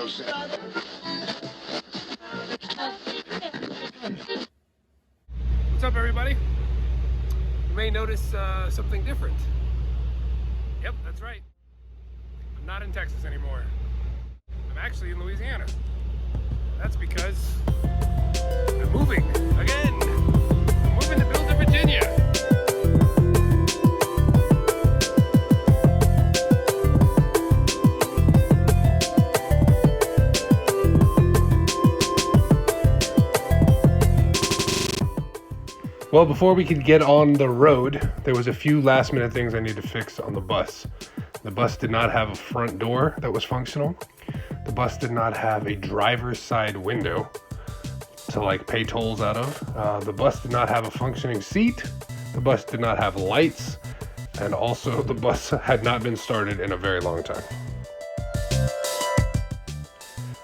What's up, everybody? You may notice something different. Yep, that's right. I'm not in Texas anymore. I'm actually in Louisiana. That's because I'm moving again. I'm moving to Build, Virginia. Well, before we could get on the road, there was a few last minute things I needed to fix on the bus. The bus did not have a front door that was functional. The bus did not have a driver's side window to like pay tolls out of. The bus did not have a functioning seat. The bus did not have lights. And also the bus had not been started in a very long time.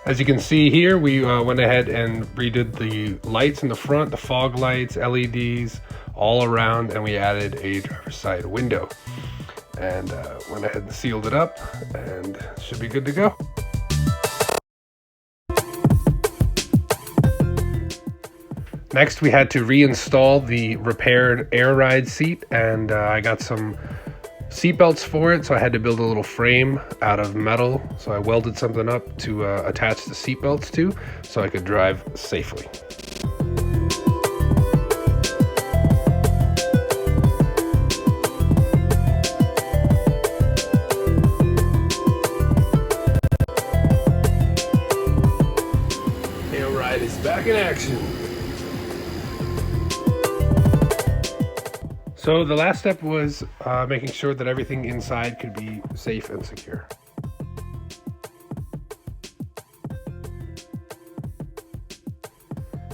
As you can see here, we went ahead and redid the lights in the front, the fog lights, LEDs, all around, and we added a driver's side window. And went ahead and sealed it up, and it should be good to go. Next, we had to reinstall the repaired air ride seat, and I got some seat belts for it, so I had to build a little frame out of metal. So I welded something up to attach the seat belts to, so I could drive safely. Air ride is back in action. So the last step was making sure that everything inside could be safe and secure.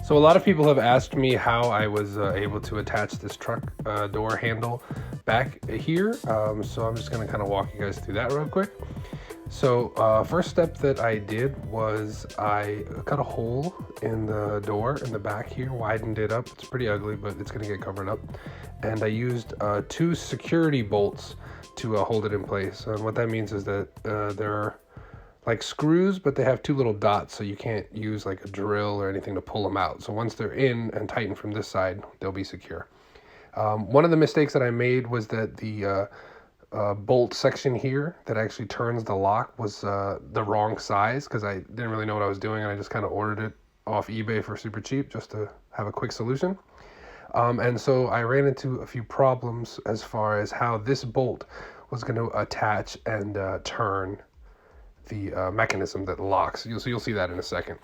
So a lot of people have asked me how I was able to attach this truck door handle back here. So I'm just gonna kind of walk you guys through that real quick. So first step that I did was I cut a hole in the door in the back here, widened it up. It's pretty ugly, but it's gonna get covered up. And I used 2 security bolts to hold it in place. And what that means is that they're like screws, but they have 2 little dots, so you can't use like a drill or anything to pull them out. So once they're in and tightened from this side, they'll be secure. One of the mistakes that I made was that the bolt section here that actually turns the lock was the wrong size, because I didn't really know what I was doing, and I just kind of ordered it off eBay for super cheap just to have a quick solution. And so I ran into a few problems as far as how this bolt was going to attach and turn the mechanism that locks. You'll see that in a second.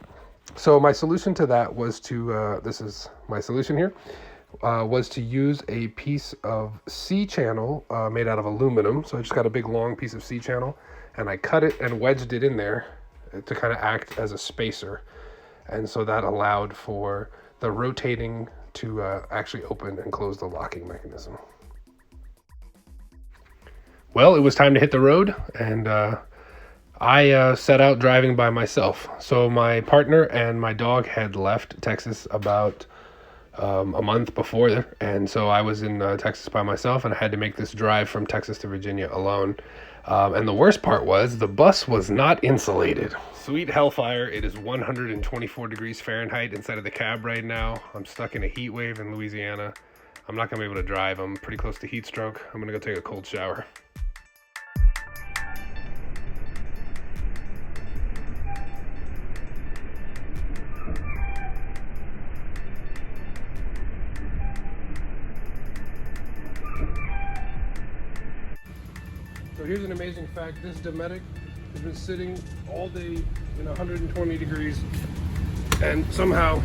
So my solution to that was to, this is my solution here, was to use a piece of C-channel made out of aluminum. So I just got a big long piece of C-channel, and I cut it and wedged it in there to kind of act as a spacer. And so that allowed for the rotating to actually open and close the locking mechanism. Well, it was time to hit the road, and I set out driving by myself. So my partner and my dog had left Texas about a month before, and so I was in Texas by myself, and I had to make this drive from Texas to Virginia alone. And the worst part was the bus was not insulated. Sweet hellfire, it is 124 degrees Fahrenheit inside of the cab right now. I'm stuck in a heat wave in Louisiana. I'm not gonna be able to drive. I'm pretty close to heat stroke. I'm gonna go take a cold shower. So here's an amazing fact. This Dometic has been sitting all day in 120 degrees and somehow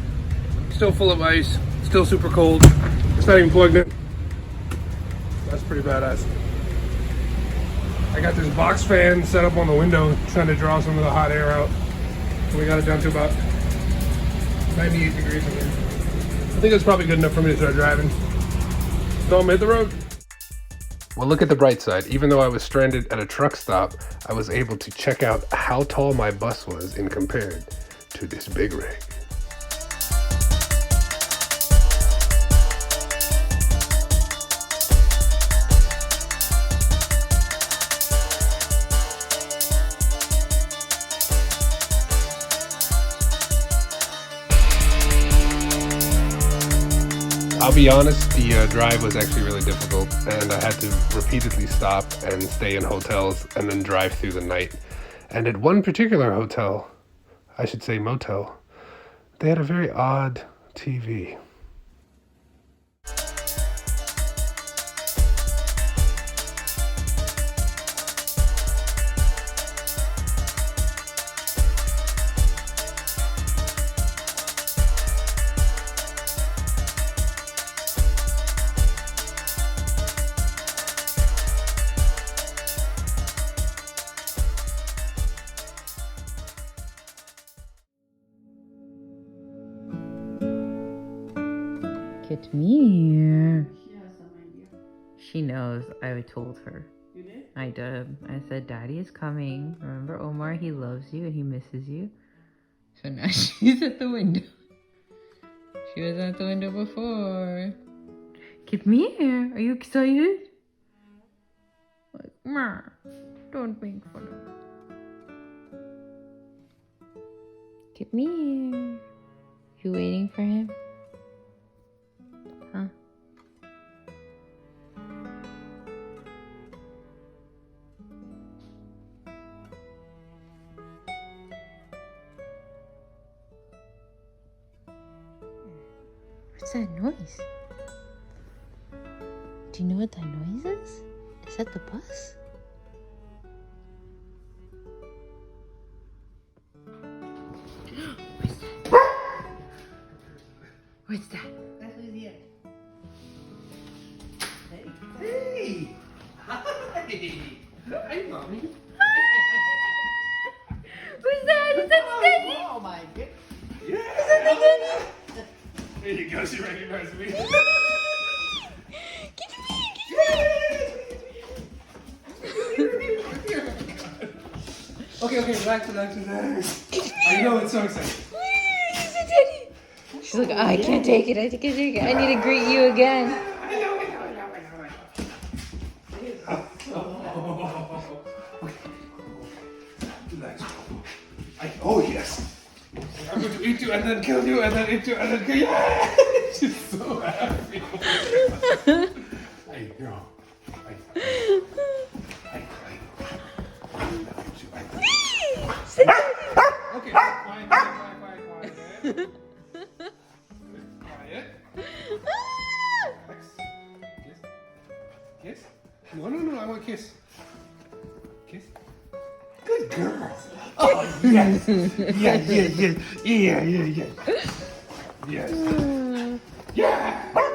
still full of ice, still super cold. It's not even plugged in. That's pretty badass. I got this box fan set up on the window trying to draw some of the hot air out. We got it down to about 98 degrees in here. I think that's probably good enough for me to start driving. So I'm gonna hit the road. Well, look at the bright side. Even though I was stranded at a truck stop, I was able to check out how tall my bus was in compared to this big rig. I'll be honest, the drive was actually really difficult, and I had to repeatedly stop and stay in hotels and then drive through the night. And at one particular hotel, I should say motel, they had a very odd TV. Get me here. She has some idea. She knows. I told her. You did? I did. I said, Daddy is coming. Remember Omar? He loves you and he misses you. So now she's at the window. She was at the window before. Get me here. Are you excited? Like, Meh. Don't make fun of me. Get me here. You waiting for him? Huh? What's that noise? Do you know what that noise is? Is that the bus? What's that? That's who's here. Hey! Hi! Hi, Mommy. Who's that? Is that Daddy? Oh my goodness. Yeah! There you go, she recognized me. Get me! Okay, relax. I know, it's so exciting. She's like, I can't take it. I need to greet you again. I know. Relax. Oh, yes. I'm going to eat you and then kill you and then eat you and then kill you. Yeah! She's so happy. I know. Okay, quiet. Quiet. Relax. Kiss. No, I want a kiss. Kiss. Good girl. Oh, yes. Yeah. Yes. Yeah.